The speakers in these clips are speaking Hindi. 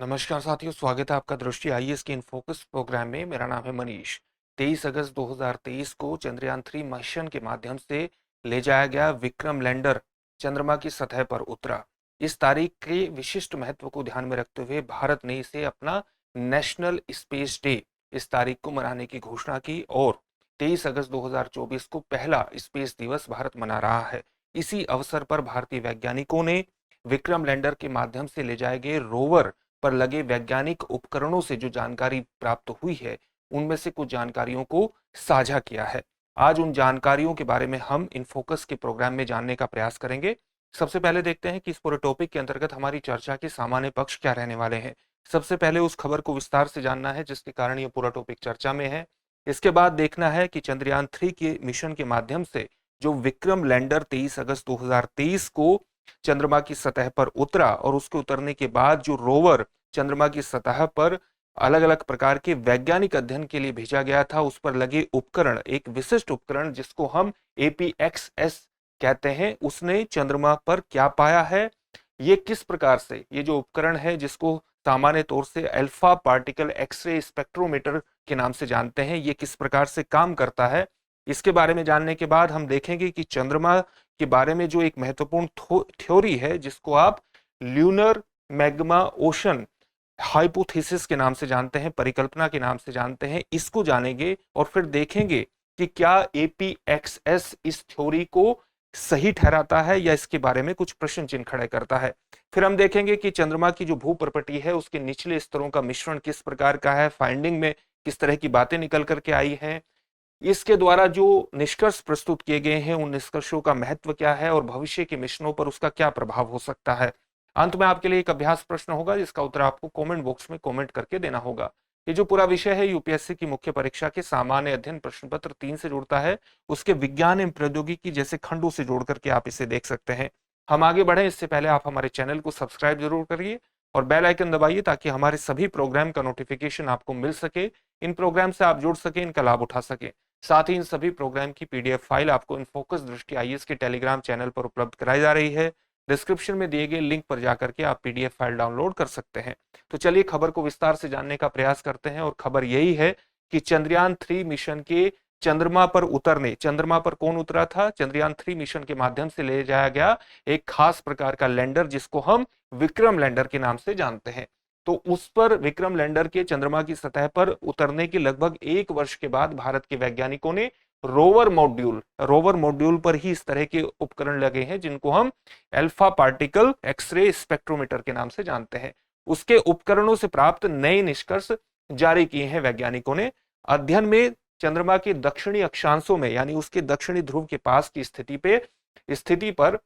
नमस्कार साथियों, स्वागत है आपका दृष्टि आईएएस के इन फोकस प्रोग्राम में। मेरा नाम है मनीष। 23 अगस्त 2023 को चंद्रयान 3 मिशन के माध्यम से ले जाया गया विक्रम लैंडर चंद्रमा की सतह पर उतरा। इस तारीख के विशिष्ट महत्व को ध्यान में रखते हुए भारत ने इसे अपना नेशनल स्पेस डे इस तारीख को मनाने की घोषणा की और 23 अगस्त 2024 को पहला स्पेस दिवस भारत मना रहा है। इसी अवसर पर भारतीय वैज्ञानिकों ने विक्रम लैंडर के माध्यम से ले जाए गए रोवर पर लगे वैज्ञानिक उपकरणों से जो जानकारी प्राप्त हुई है, उनमें से कुछ जानकारियों को साझा किया है। आज उन जानकारियों के बारे में हम इन फोकस के प्रोग्राम में जानने का प्रयास करेंगे। सबसे पहले देखते हैं कि इस पूरे टॉपिक के अंतर्गत हमारी चर्चा के सामान्य पक्ष क्या रहने वाले हैं। सबसे पहले उस खबर को विस्तार से जानना है जिसके कारण ये पूरा टॉपिक चर्चा में है। इसके बाद देखना है कि चंद्रयान 3 के मिशन के माध्यम से जो विक्रम लैंडर 23 अगस्त 2023 को चंद्रमा की सतह पर उतरा और उसके उतरने के बाद जो रोवर चंद्रमा की सतह पर अलग अलग प्रकार के वैज्ञानिक अध्ययन के लिए भेजा गया था, उस पर लगे उपकरण, एक विशिष्ट उपकरण जिसको हम APXS कहते हैं, उसने चंद्रमा पर क्या पाया है, ये किस प्रकार से, ये जो उपकरण है जिसको सामान्य तौर से अल्फा पार्टिकल एक्सरे स्पेक्ट्रोमीटर के नाम से जानते हैं, ये किस प्रकार से काम करता है, इसके बारे में जानने के बाद हम देखेंगे कि चंद्रमा के बारे में जो एक महत्वपूर्ण थ्योरी है जिसको आप ल्यूनर मैग्मा ओशन हाइपोथेसिस के नाम से जानते हैं, परिकल्पना के नाम से जानते हैं, इसको जानेंगे और फिर देखेंगे कि क्या APXS इस थ्योरी को सही ठहराता है या इसके बारे में कुछ प्रश्न चिन्ह खड़े करता है। फिर हम देखेंगे कि चंद्रमा की जो भूप्रपटी है उसके निचले स्तरों का मिश्रण किस प्रकार का है, फाइंडिंग में किस तरह की बातें निकल करके आई हैं, इसके द्वारा जो निष्कर्ष प्रस्तुत किए गए हैं उन निष्कर्षों का महत्व क्या है और भविष्य के मिशनों पर उसका क्या प्रभाव हो सकता है। अंत में आपके लिए एक अभ्यास प्रश्न होगा जिसका उत्तर आपको कमेंट बॉक्स में कमेंट करके देना होगा। ये जो पूरा विषय है यूपीएससी की मुख्य परीक्षा के सामान्य अध्ययन प्रश्न पत्र 3 से जुड़ता है, उसके विज्ञान एवं प्रौद्योगिकी जैसे खंडों से जोड़ करके आप इसे देख सकते हैं। हम आगे बढ़े इससे पहले आप हमारे चैनल को सब्सक्राइब जरूर करिए और बेल आइकन दबाइए ताकि हमारे सभी प्रोग्राम का नोटिफिकेशन आपको मिल सके, इन प्रोग्राम से आप जुड़ सके, इनका लाभ उठा सके। साथ ही इन सभी प्रोग्राम की PDF फाइल आपको इन फोकस दृष्टि आईएएस के टेलीग्राम चैनल पर उपलब्ध कराई जा रही है। डिस्क्रिप्शन में दिए गए लिंक पर जाकर के आप PDF फाइल डाउनलोड कर सकते हैं। तो चलिए खबर को विस्तार से जानने का प्रयास करते हैं और खबर यही है कि चंद्रयान 3 मिशन के चंद्रमा पर उतरने, चंद्रमा पर कौन उतरा था, चंद्रयान 3 मिशन के माध्यम से ले जाया गया एक खास प्रकार का लैंडर जिसको हम विक्रम लैंडर के नाम से जानते हैं। तो उस पर विक्रम लैंडर के चंद्रमा की सतह पर उतरने के लगभग 1 वर्ष के बाद भारत के वैज्ञानिकों ने रोवर मॉड्यूल पर ही इस तरह के उपकरण लगे हैं जिनको हम अल्फा पार्टिकल एक्सरे स्पेक्ट्रोमीटर के नाम से जानते हैं। उसके उपकरणों से प्राप्त नए निष्कर्ष जारी किए हैं वैज्ञानिकों ने। अध्ययन में चंद्रमा के दक्षिणी अक्षांशों में यानी उसके दक्षिणी ध्रुव के पास की स्थिति पर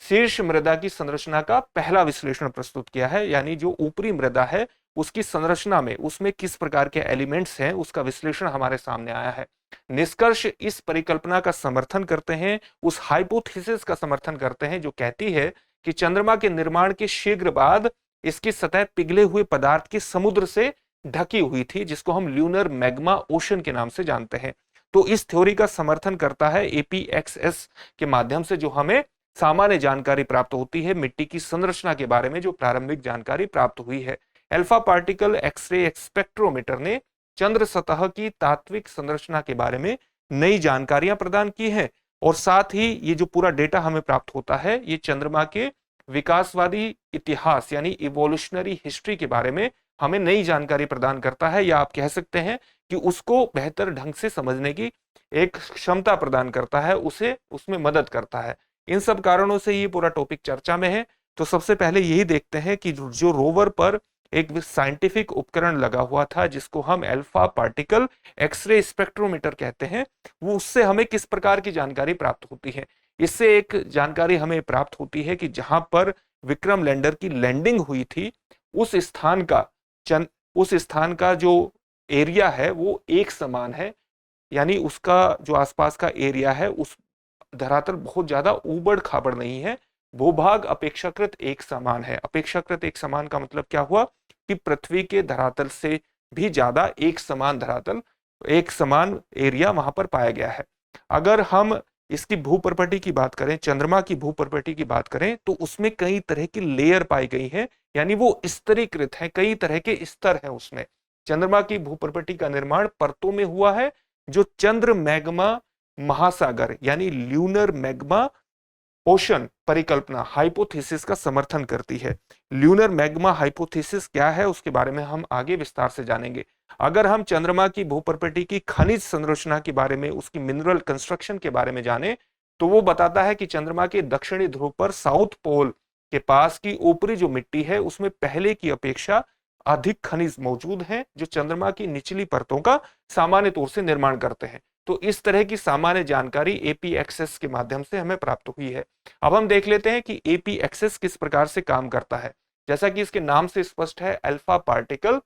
शीर्ष मृदा की संरचना का पहला विश्लेषण प्रस्तुत किया है, यानी जो ऊपरी मृदा है उसकी संरचना में उसमें किस प्रकार के एलिमेंट्स हैं उसका विश्लेषण हमारे सामने आया है। निष्कर्ष इस परिकल्पना का समर्थन करते हैं, उस हाइपोथेसिस का समर्थन करते हैं जो कहती है कि चंद्रमा के निर्माण के शीघ्र बाद इसकी सतह पिघले हुए पदार्थ के समुद्र से ढकी हुई थी जिसको हम ल्यूनर मैग्मा ओशन के नाम से जानते हैं। तो इस थ्योरी का समर्थन करता है APXS के माध्यम से जो हमें सामान्य जानकारी प्राप्त होती है मिट्टी की संरचना के बारे में, जो प्रारंभिक जानकारी प्राप्त हुई है। अल्फा पार्टिकल एक्सरे स्पेक्ट्रोमीटर ने चंद्र सतह की तात्विक संरचना के बारे में नई जानकारियां प्रदान की हैं और साथ ही ये जो पूरा डेटा हमें प्राप्त होता है ये चंद्रमा के विकासवादी इतिहास यानी इवोल्यूशनरी हिस्ट्री के बारे में हमें नई जानकारी प्रदान करता है, या आप कह सकते हैं कि उसको बेहतर ढंग से समझने की एक क्षमता प्रदान करता है, उसे उसमें मदद करता है। इन सब कारणों से ये पूरा टॉपिक चर्चा में है। तो सबसे पहले यही देखते हैं कि जो रोवर पर एक साइंटिफिक उपकरण लगा हुआ था जिसको हम अल्फा पार्टिकल एक्सरे स्पेक्ट्रोमीटर कहते हैं, वो उससे हमें किस प्रकार की जानकारी प्राप्त होती है। इससे एक जानकारी हमें प्राप्त होती है कि जहां पर विक्रम लैंडर की लैंडिंग हुई थी उस स्थान का जो एरिया है वो एक समान है, यानी उसका जो आसपास का एरिया है उस धरातल बहुत ज्यादा ऊबड़ खाबड़ नहीं है, भूभाग अपेक्षाकृत एक समान है। अपेक्षाकृत एक समान का मतलब क्या हुआ कि पृथ्वी के धरातल से भी ज्यादा एक समान एरिया वहां पर पाया गया है। अगर हम इसकी भूप्रपटी की बात करें, चंद्रमा की भूप्रपटी की बात करें, तो उसमें कई तरह की लेयर पाई गई है, यानी वो स्तरीकृत है, कई तरह के स्तर हैं उसमें। चंद्रमा की भूप्रपटी का निर्माण परतों में हुआ है, जो चंद्र मैग्मा महासागर यानी ल्यूनर मैग्मा ओशन परिकल्पना हाइपोथेसिस का समर्थन करती है। ल्यूनर मैग्मा हाइपोथेसिस क्या है उसके बारे में हम आगे विस्तार से जानेंगे। अगर हम चंद्रमा की भूप्रपटी की खनिज संरचना के बारे में, उसकी मिनरल कंस्ट्रक्शन के बारे में जाने, तो वो बताता है कि चंद्रमा के दक्षिणी ध्रुव पर साउथ पोल के पास की ऊपरी जो मिट्टी है उसमें पहले की अपेक्षा अधिक खनिज मौजूद हैं, जो चंद्रमा की निचली परतों का सामान्य तौर से निर्माण करते हैं। तो इस तरह की सामान्य जानकारी एपी एक्सेस के माध्यम से हमें प्राप्त हुई है। अब हम देख लेते हैं कि एपी एक्सेस किस प्रकार से काम करता है। जैसा कि इसके नाम से स्पष्ट है, अल्फा पार्टिकल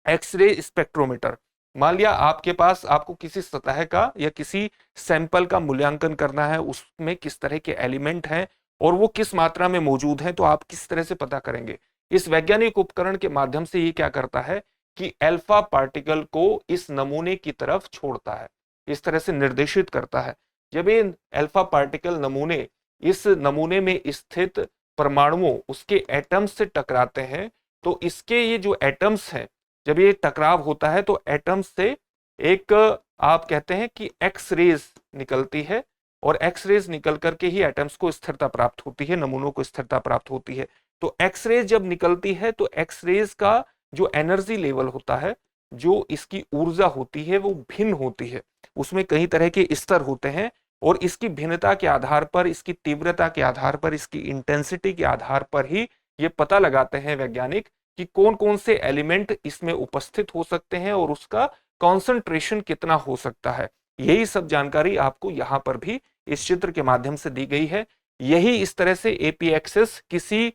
एक्सरे स्पेक्ट्रोमीटर। मान लिया आपके पास, आपको किसी सतह का या किसी सैंपल का मूल्यांकन करना है, उसमें किस तरह के एलिमेंट हैं और वो किस मात्रा में मौजूद हैं, तो आप किस तरह से पता करेंगे। इस वैज्ञानिक उपकरण के माध्यम से ये क्या करता है कि अल्फा पार्टिकल को इस नमूने की तरफ छोड़ता है, इस तरह से निर्देशित करता है। जब ये अल्फा पार्टिकल नमूने इस नमूने में स्थित परमाणुओं, उसके एटम्स से टकराते हैं, तो इसके ये जो एटम्स हैं, जब ये टकराव होता है तो एटम्स से एक, आप कहते हैं कि एक्स रेज निकलती है, और एक्स रेज निकल करके ही एटम्स को स्थिरता प्राप्त होती है, नमूनों को स्थिरता प्राप्त होती है। तो एक्स रेज जब निकलती है तो एक्स रेज का जो एनर्जी लेवल होता है, जो इसकी ऊर्जा होती है, वो भिन्न होती है। उसमें कई तरह के स्तर होते हैं, और इसकी भिन्नता के आधार पर, इसकी तीव्रता के आधार पर, इसकी इंटेंसिटी के आधार पर ही ये पता लगाते हैं वैज्ञानिक कि कौन कौन से एलिमेंट इसमें उपस्थित हो सकते हैं और उसका कॉन्सेंट्रेशन कितना हो सकता है। यही सब जानकारी आपको यहां पर भी इस चित्र के माध्यम से दी गई है। यही इस तरह से एपी एक्सेस किसी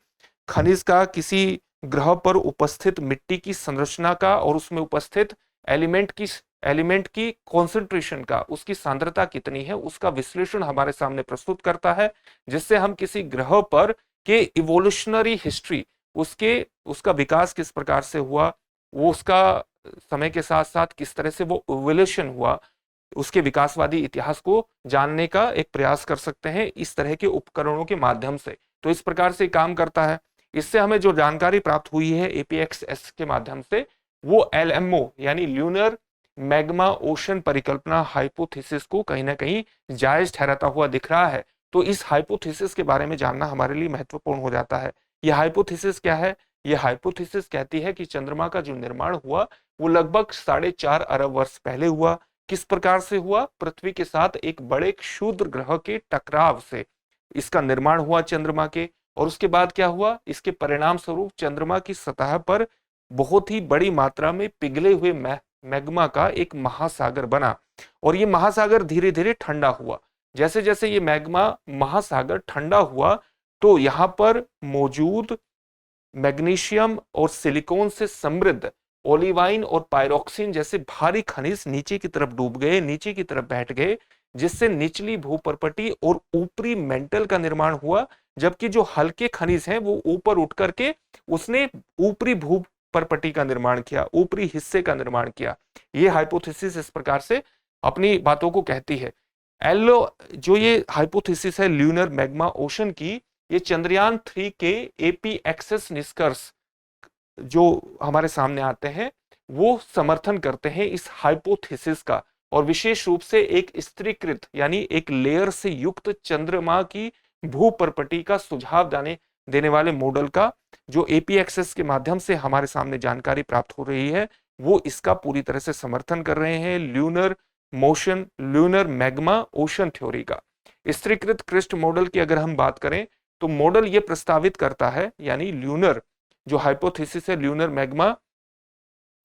खनिज का, किसी ग्रह पर उपस्थित मिट्टी की संरचना का और उसमें उपस्थित एलिमेंट की कॉन्सेंट्रेशन का, उसकी सांद्रता कितनी है, उसका विश्लेषण हमारे सामने प्रस्तुत करता है, जिससे हम किसी ग्रह पर के इवोल्यूशनरी हिस्ट्री, उसका विकास किस प्रकार से हुआ, वो उसका समय के साथ साथ किस तरह से वो इवोल्यूशन हुआ, उसके विकासवादी इतिहास को जानने का एक प्रयास कर सकते हैं इस तरह के उपकरणों के माध्यम से। तो इस प्रकार से काम करता है। इससे हमें जो जानकारी प्राप्त हुई है एपीएक्सएस के माध्यम से, वो एलएमओ यानी ल्यूनर मैग्मा ओशन परिकल्पना हाइपोथेसिस को कहीं ना कहीं जायज ठहराता हुआ दिख रहा है। तो इस हाइपोथेसिस के बारे में जानना हमारे लिए महत्वपूर्ण हो जाता है। यह हाइपोथेसिस क्या है? यह हाइपोथेसिस कहती है कि चंद्रमा का जो निर्माण हुआ वो लगभग 4.5 अरब वर्ष पहले हुआ। किस प्रकार से हुआ? पृथ्वी के साथ एक बड़े क्षुद्र ग्रह के टकराव से इसका निर्माण हुआ चंद्रमा के। और उसके बाद क्या हुआ? इसके परिणाम स्वरूप चंद्रमा की सतह पर बहुत ही बड़ी मात्रा में पिघले हुए मैग्मा का एक महासागर बना, और ये महासागर धीरे धीरे ठंडा हुआ। जैसे जैसे ये मैग्मा महासागर ठंडा हुआ, तो यहां पर मौजूद मैग्नीशियम और सिलिकॉन से समृद्ध ओलिवाइन और पायरोक्सिन जैसे भारी खनिज नीचे की तरफ डूब गए, नीचे की तरफ बैठ गए, जिससे निचली भूपर्पटी और ऊपरी मेंटल का निर्माण हुआ। जबकि जो हल्के खनिज हैं वो ऊपर उठ करके उसने ऊपरी भूपर्पटी का निर्माण किया, ऊपरी हिस्से का निर्माण किया। ये हाइपोथेसिस इस प्रकार से अपनी बातों को कहती है। एलो जो ये हाइपोथेसिस है ल्यूनर मैग्मा ओशन की, ये चंद्रयान 3 के एपी एक्सेस निष्कर्ष जो हमारे सामने आते हैं वो समर्थन करते हैं इस हाइपोथेसिस का, और विशेष रूप से एक स्थिरीकृत यानी एक लेयर से युक्त चंद्रमा की भूपर्पटी का सुझाव देने वाले मॉडल का, जो एपी एक्सेस के माध्यम से हमारे सामने जानकारी प्राप्त हो रही है, वो इसका पूरी तरह से समर्थन कर रहे हैं ल्यूनर मैग्मा ओशन थ्योरी का। स्थिरीकृत क्रिस्ट मॉडल की अगर हम बात करें तो मॉडल ये प्रस्तावित करता है, यानी ल्यूनर जो हाइपोथेसिस है ल्यूनर मैग्मा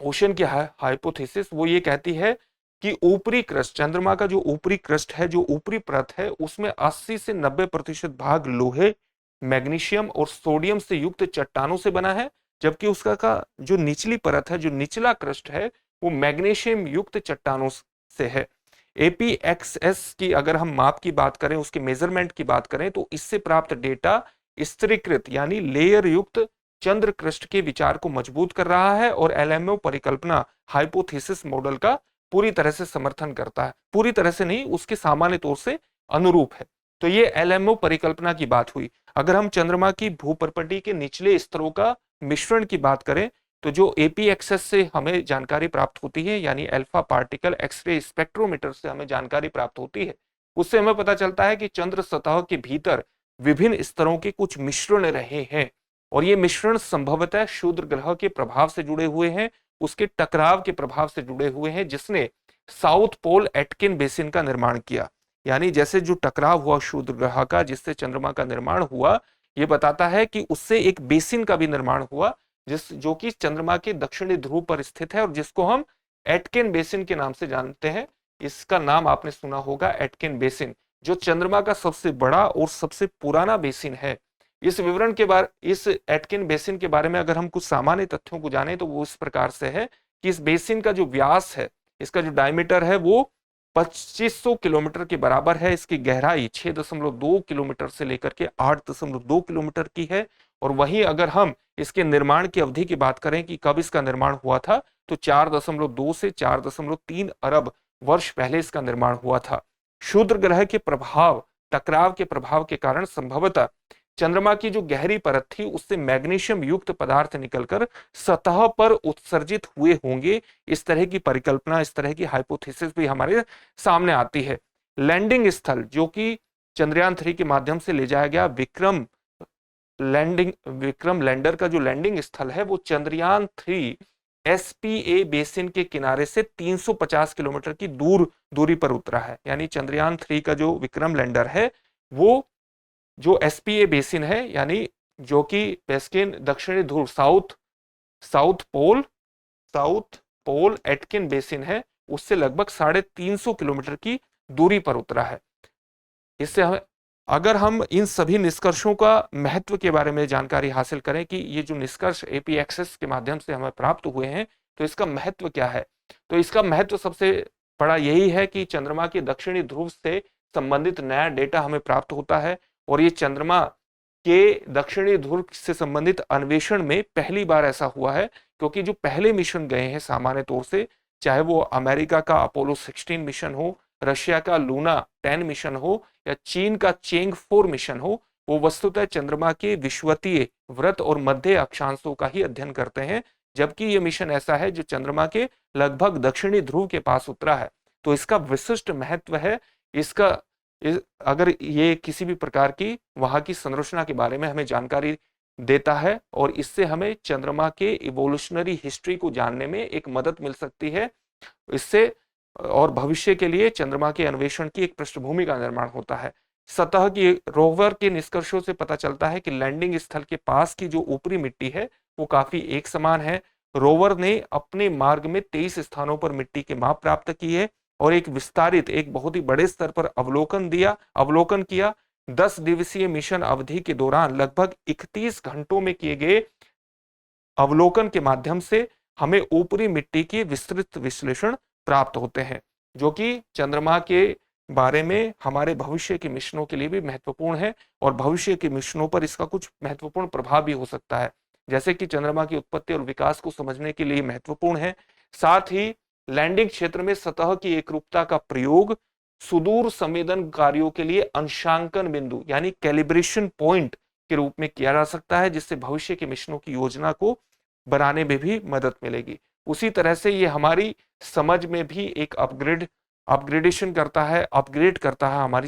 ओशन की हाइपोथेसिस, वो ये कहती है कि ऊपरी क्रस्ट, चंद्रमा का जो ऊपरी क्रस्ट है, जो ऊपरी परत है, उसमें 80 से 90% भाग लोहे, मैग्नीशियम और सोडियम से युक्त चट्टानों से बना है। जबकि उसका का जो निचली परत है, जो निचला क्रस्ट है, वो मैग्नीशियम युक्त चट्टानों से है। एपीएक्सएस की अगर हम माप की बात करें, उसके मेजरमेंट की बात करें, तो इससे प्राप्त डेटा स्थिरीकृत यानी लेयर युक्त चंद्र क्रस्ट के विचार को मजबूत कर रहा है, और एलएमओ परिकल्पना हाइपोथेसिस मॉडल का पूरी तरह से समर्थन करता है। पूरी तरह से नहीं, उसके सामान्य तौर से अनुरूप है। तो ये एलएमओ परिकल्पना की बात हुई। अगर हम चंद्रमा की भूप्रपटी के निचले स्तरों का मिश्रण की बात करें, तो जो एपी एक्सेस से हमें जानकारी प्राप्त होती है, यानी अल्फा पार्टिकल एक्सरे स्पेक्ट्रोमीटर से हमें जानकारी प्राप्त होती है, उससे हमें पता चलता है कि चंद्र सतह के भीतर विभिन्न स्तरों के कुछ मिश्रण रहे हैं, और ये मिश्रण संभवतः क्षुद्र ग्रह के प्रभाव से जुड़े हुए हैं, उसके टकराव के प्रभाव से जुड़े हुए हैं, जिसने साउथ पोल एटकिन बेसिन का निर्माण किया। यानी जैसे जो टकराव हुआ क्षुद्र ग्रह का, जिससे चंद्रमा का निर्माण हुआ, ये बताता है कि उससे एक बेसिन का भी निर्माण हुआ, जो कि चंद्रमा के दक्षिणी ध्रुव पर स्थित है और जिसको हम एटकिन बेसिन के नाम से जानते हैं। इसका नाम आपने सुना होगा, एटकिन बेसिन, जो चंद्रमा का सबसे बड़ा और सबसे पुराना बेसिन है। इस एटकिन बेसिन के बारे में अगर हम कुछ सामान्य तथ्यों को जाने, तो वो इस प्रकार से है कि इस बेसिन का जो व्यास है, इसका जो डायमीटर है, वो 2500 किलोमीटर के बराबर है। इसकी गहराई 6.2 किलोमीटर से लेकर के 8.2 किलोमीटर की है। और वहीं अगर हम इसके निर्माण की अवधि की बात करें कि कब इसका निर्माण हुआ था, तो 4.2 से 4.3 अरब वर्ष पहले इसका निर्माण हुआ था। क्षुद्र ग्रह के प्रभाव, टकराव के प्रभाव के कारण संभवतः चंद्रमा की जो गहरी परत थी, उससे मैग्नीशियम युक्त पदार्थ निकलकर सतह पर उत्सर्जित हुए होंगे। इस तरह की परिकल्पना, इस तरह की हाइपोथेसिस भी हमारे सामने आती है। लैंडिंग स्थल, जो कि चंद्रयान 3 के माध्यम से ले जाया गया विक्रम लैंडर का जो लैंडिंग स्थल है, वो चंद्रयान 3 एसपीए बेसिन के किनारे से 350 किलोमीटर की दूरी पर उतरा है। यानी चंद्रयान 3 का जो विक्रम लैंडर है, वो जो एसपीए बेसिन है, यानी जो कि बेस्किन दक्षिणी ध्रुव साउथ पोल एटकिन बेसिन है, उससे लगभग 350 किलोमीटर की दूरी पर उतरा है। इससे हमें, अगर हम इन सभी निष्कर्षों का महत्व के बारे में जानकारी हासिल करें कि ये जो निष्कर्ष एपी एक्सेस के माध्यम से हमें प्राप्त हुए हैं, तो इसका महत्व क्या है, तो इसका महत्व सबसे बड़ा यही है कि चंद्रमा के दक्षिणी ध्रुव से संबंधित नया डेटा हमें प्राप्त होता है। और ये चंद्रमा के दक्षिणी ध्रुव से संबंधित अन्वेषण में पहली बार ऐसा हुआ है, क्योंकि जो पहले मिशन गए हैं सामान्य तौर से, चाहे वो अमेरिका का अपोलो 16 मिशन हो, रशिया का लूना 10 मिशन हो, या चीन का चेंग 4 मिशन हो, वो वस्तुतः चंद्रमा के विषुवतीय वृत्त और मध्य अक्षांशों का ही अध्ययन करते हैं। जबकि ये मिशन ऐसा है जो चंद्रमा के लगभग दक्षिणी ध्रुव के पास उतरा है। तो इसका विशिष्ट महत्व है। इसका अगर ये किसी भी प्रकार की वहां की संरचना के बारे में हमें जानकारी देता है, और इससे हमें चंद्रमा के इवोल्यूशनरी हिस्ट्री को जानने में एक मदद मिल सकती है। इससे और भविष्य के लिए चंद्रमा के अन्वेषण की एक पृष्ठभूमि का निर्माण होता है। सतह की रोवर के निष्कर्षों से पता चलता है कि लैंडिंग स्थल के पास की जो ऊपरी मिट्टी है, वो काफी एक समान है। रोवर ने अपने मार्ग में 23 स्थानों पर मिट्टी के माप प्राप्त किए और एक बहुत ही बड़े स्तर पर अवलोकन किया। 10 दिवसीय मिशन अवधि के दौरान लगभग 31 घंटों में किए गए अवलोकन के माध्यम से हमें ऊपरी मिट्टी की विस्तृत विश्लेषण प्राप्त होते हैं, जो कि चंद्रमा के बारे में हमारे भविष्य के मिशनों के लिए भी महत्वपूर्ण है, और भविष्य के मिशनों पर इसका कुछ महत्वपूर्ण प्रभाव भी हो सकता है, जैसे कि चंद्रमा की उत्पत्ति और विकास को समझने के लिए महत्वपूर्ण है। साथ ही लैंडिंग क्षेत्र में सतह की एकरूपता का प्रयोग सुदूर संवेदन कार्यों के लिए अंशांकन बिंदु यानी कैलिब्रेशन पॉइंट के रूप में किया जा सकता है, जिससे भविष्य के मिशनों की योजना को बनाने में भी मदद मिलेगी। उसी तरह से ये हमारी समझ में भी एक अपग्रेड करता है हमारी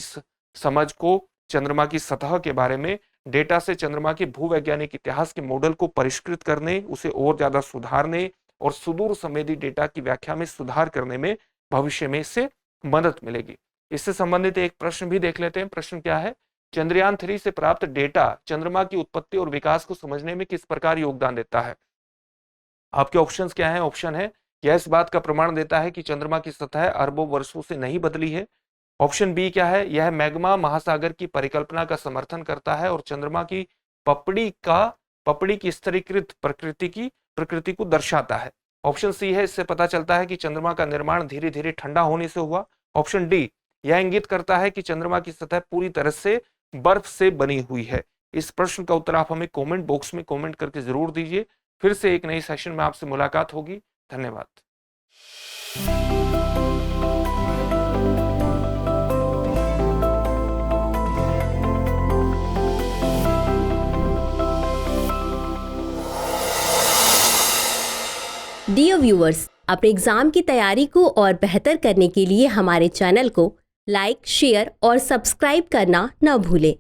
समझ को चंद्रमा की सतह के बारे में। डेटा से चंद्रमा के भूवैज्ञानिक इतिहास के मॉडल को परिष्कृत करने, उसे और ज्यादा सुधारने और सुदूर संवेदी डेटा की व्याख्या में सुधार करने में भविष्य में इससे मदद मिलेगी। इससे संबंधित एक प्रश्न भी देख लेते हैं। प्रश्न क्या है? चंद्रयान 3 से प्राप्त डेटा चंद्रमा की उत्पत्ति और विकास को समझने में किस प्रकार योगदान देता है? आपके ऑप्शंस क्या हैं? ऑप्शन है, यह इस बात का प्रमाण देता है कि चंद्रमा की सतह अरबों वर्षों से नहीं बदली है। ऑप्शन बी क्या है? यह मैग्मा महासागर की परिकल्पना का समर्थन करता है और चंद्रमा की पपड़ी की स्तरीकृत प्रकृति को दर्शाता है। ऑप्शन सी है, इससे पता चलता है कि चंद्रमा का निर्माण धीरे धीरे ठंडा होने से हुआ। ऑप्शन डी, यह इंगित करता है कि चंद्रमा की सतह पूरी तरह से बर्फ से बनी हुई है। इस प्रश्न का उत्तर आप हमें कमेंट बॉक्स में कमेंट करके जरूर दीजिए। फिर से एक नई सेशन में आपसे मुलाकात होगी। धन्यवाद। डियर व्यूअर्स, अपने एग्जाम की तैयारी को और बेहतर करने के लिए हमारे चैनल को लाइक, शेयर और सब्सक्राइब करना न भूलें।